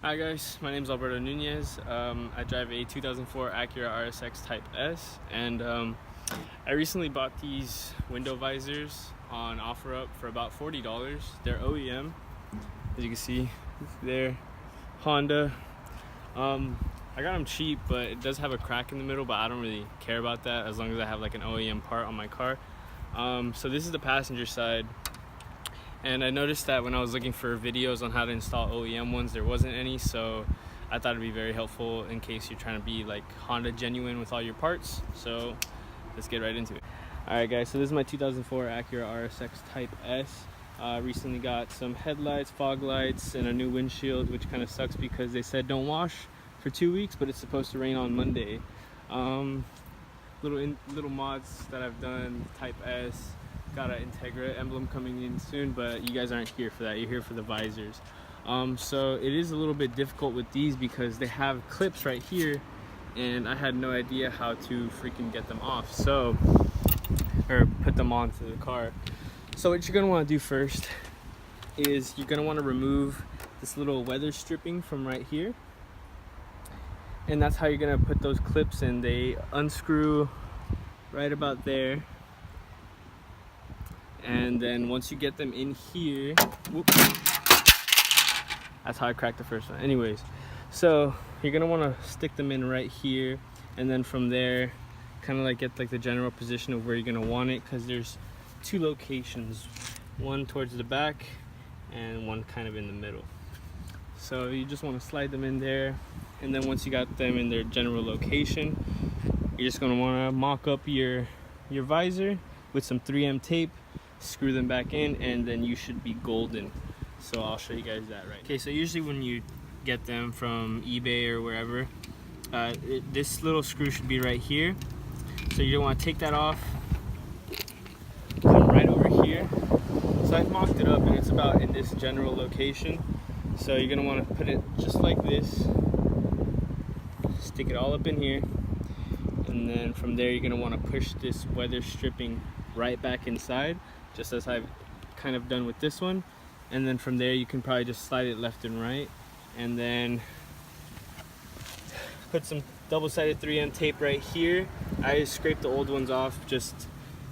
Hi guys, my name is Alberto Nunez. I drive a 2004 Acura RSX Type S, and I recently bought these window visors on OfferUp for about $40. They're OEM, as you can see. They're Honda. I got them cheap, but it does have a crack in the middle, but I don't really care about that as long as I have like an OEM part on my car. So this is the passenger side. And I noticed that when I was looking for videos on how to install OEM ones, there wasn't any, so I thought it'd be very helpful in case you're trying to be like Honda genuine with all your parts. So let's get right into it. Alright guys, so this is my 2004 Acura RSX Type S. Recently got some headlights, fog lights, and a new windshield, which kind of sucks because they said don't wash for 2 weeks, but it's supposed to rain on Monday. Little mods that I've done, Type S. Got an Integra emblem coming in soon, but you guys aren't here for that. You're here for the visors. So it is a little bit difficult with these because they have clips right here, and I had no idea how to freaking get them off, or put them onto the car. So what you're gonna want to do first is you're gonna want to remove this little weather stripping from right here, and that's how you're gonna put those clips in. They unscrew right about there. And then once you get them in here, whoops, that's how I cracked the first one. Anyways, so you're gonna want to stick them in right here, and then from there kind of like get like the general position of where you're gonna want it, because there's two locations, one towards the back and one kind of in the middle. So you just want to slide them in there, and then once you got them in their general location, you're just gonna want to mock up your visor with some 3M tape, screw them back in, and then you should be golden. So I'll show you guys that right. Okay, so usually when you get them from eBay or wherever, this little screw should be right here. So you don't want to take that off, come right over here. So I've mocked it up and it's about in this general location. So you're gonna want to put it just like this, stick it all up in here, and then from there you're gonna want to push this weather stripping right back inside, just as I've kind of done with this one. And then from there you can probably just slide it left and right, and then put some double-sided 3M tape right here. I scraped the old ones off just,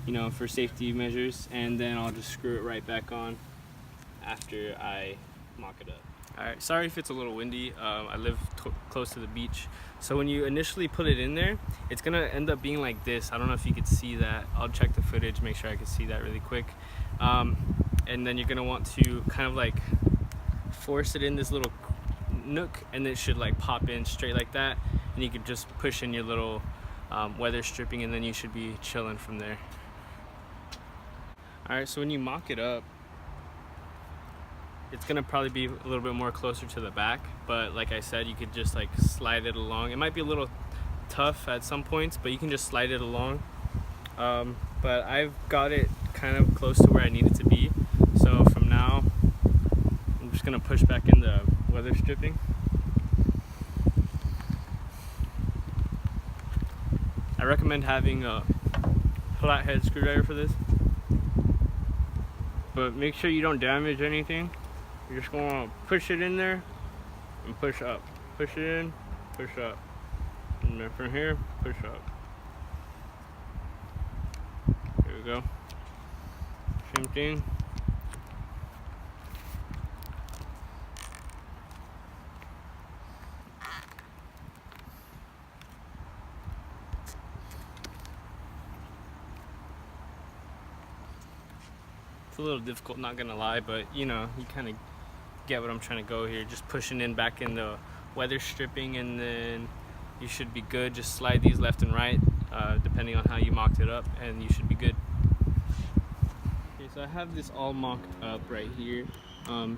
you know, for safety measures, and then I'll just screw it right back on after I mock it up. Alright, sorry if it's a little windy. I live close to the beach, so when you initially put it in there, it's gonna end up being like this. I don't know if you could see that. I'll check the footage, make sure I can see that really quick. And then you're gonna want to kind of like force it in this little nook, and it should like pop in straight like that, and you can just push in your little weather stripping, and then you should be chilling from there. Alright, so when you mock it up, it's gonna probably be a little bit more closer to the back, but like I said, you could just like slide it along. It might be a little tough at some points, but you can just slide it along. But I've got it kind of close to where I need it to be. So from now, I'm just gonna push back in the weather stripping. I recommend having a flathead screwdriver for this, but make sure you don't damage anything. You're just going to push it in there and push up. Push it in, push up. And then from here, push up. Here we go. Same thing. It's a little difficult, not gonna lie, but you know, you kind of get what I'm trying to go here. Just pushing in back in the weather stripping, and then you should be good. Just slide these left and right, depending on how you mocked it up, and you should be good. Okay, so I have this all mocked up right here.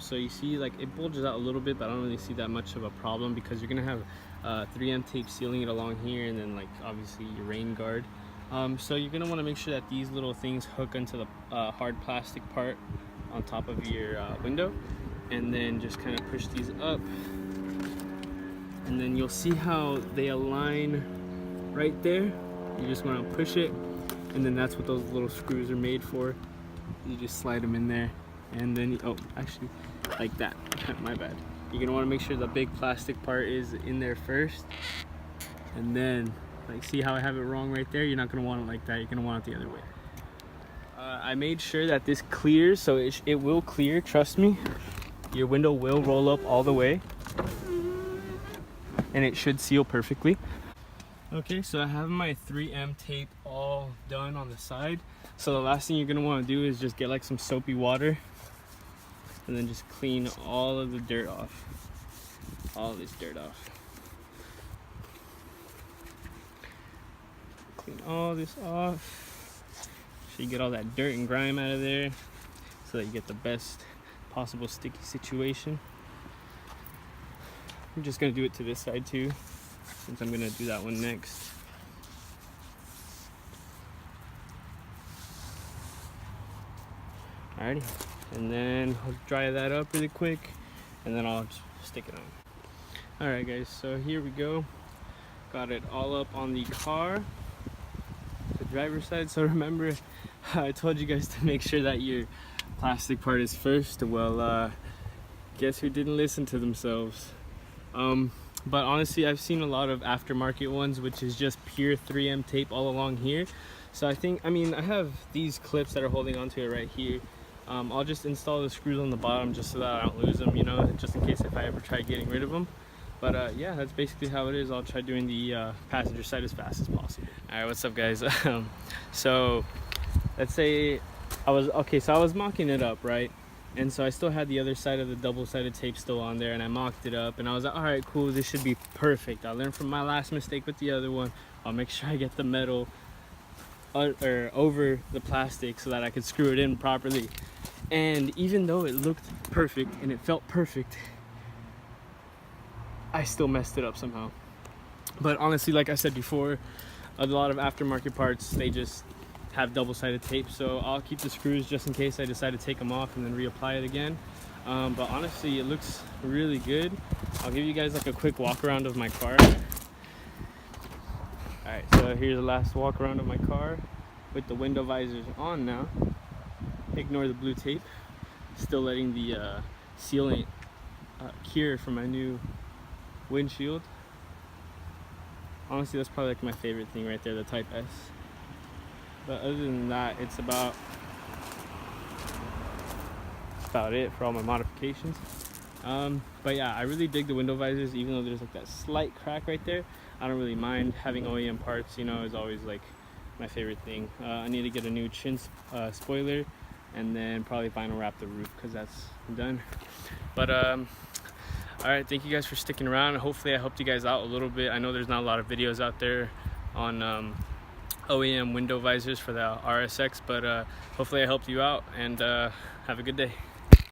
So you see, like, it bulges out a little bit, but I don't really see that much of a problem because you're gonna have 3M tape sealing it along here, and then like obviously your rain guard. So you're gonna want to make sure that these little things hook into the hard plastic part on top of your window, and then just kind of push these up, and then you'll see how they align right there. You just want to push it, and then that's what those little screws are made for. You just slide them in there, and then oh, actually like that. My bad. You're gonna want to make sure the big plastic part is in there first, and then like see how I have it wrong right there. You're not gonna want it like that. You're gonna want it the other way. I made sure that this clears, so it will clear. Trust me, your window will roll up all the way, and it should seal perfectly. Okay, so I have my 3M tape all done on the side. So the last thing you're gonna want to do is just get like some soapy water and then just clean all of the dirt off. All this dirt off. Clean all this off. So you get all that dirt and grime out of there so that you get the best possible sticky situation. I'm just gonna do it to this side too, since I'm gonna do that one next. Alrighty, and then I'll dry that up really quick, and then I'll just stick it on. Alright guys, so here we go. Got it all up on the car, the driver's side. So remember, I told you guys to make sure that your plastic part is first. Well, guess who didn't listen to themselves? But honestly, I've seen a lot of aftermarket ones, which is just pure 3M tape all along here. So I mean, I have these clips that are holding onto it right here. I'll just install the screws on the bottom just so that I don't lose them, you know, just in case if I ever try getting rid of them. But yeah, that's basically how it is. I'll try doing the passenger side as fast as possible. All right, what's up guys? So let's say I was mocking it up, right? And so I still had the other side of the double-sided tape still on there, and I mocked it up, and I was like, all right, cool, this should be perfect. I'll learn from my last mistake with the other one. I'll make sure I get the metal over the plastic so that I could screw it in properly. And even though it looked perfect and it felt perfect, I still messed it up somehow. But honestly, like I said before, a lot of aftermarket parts, they just have double-sided tape, so I'll keep the screws just in case I decide to take them off and then reapply it again. But honestly, it looks really good. I'll give you guys like a quick walk around of my car. Alright, so here's the last walk around of my car with the window visors on now. Ignore the blue tape. Still letting the sealant cure for my new windshield. Honestly, that's probably like my favorite thing right there, the Type S. But other than that, it's about it for all my modifications. But yeah, I really dig the window visors, even though there's like that slight crack right there. I don't really mind. Having OEM parts, you know, is always like my favorite thing. I need to get a new chin spoiler, and then probably vinyl wrap the roof because that's done. But all right, thank you guys for sticking around. Hopefully I helped you guys out a little bit. I know there's not a lot of videos out there on OEM window visors for the RSX, but hopefully I helped you out, and have a good day.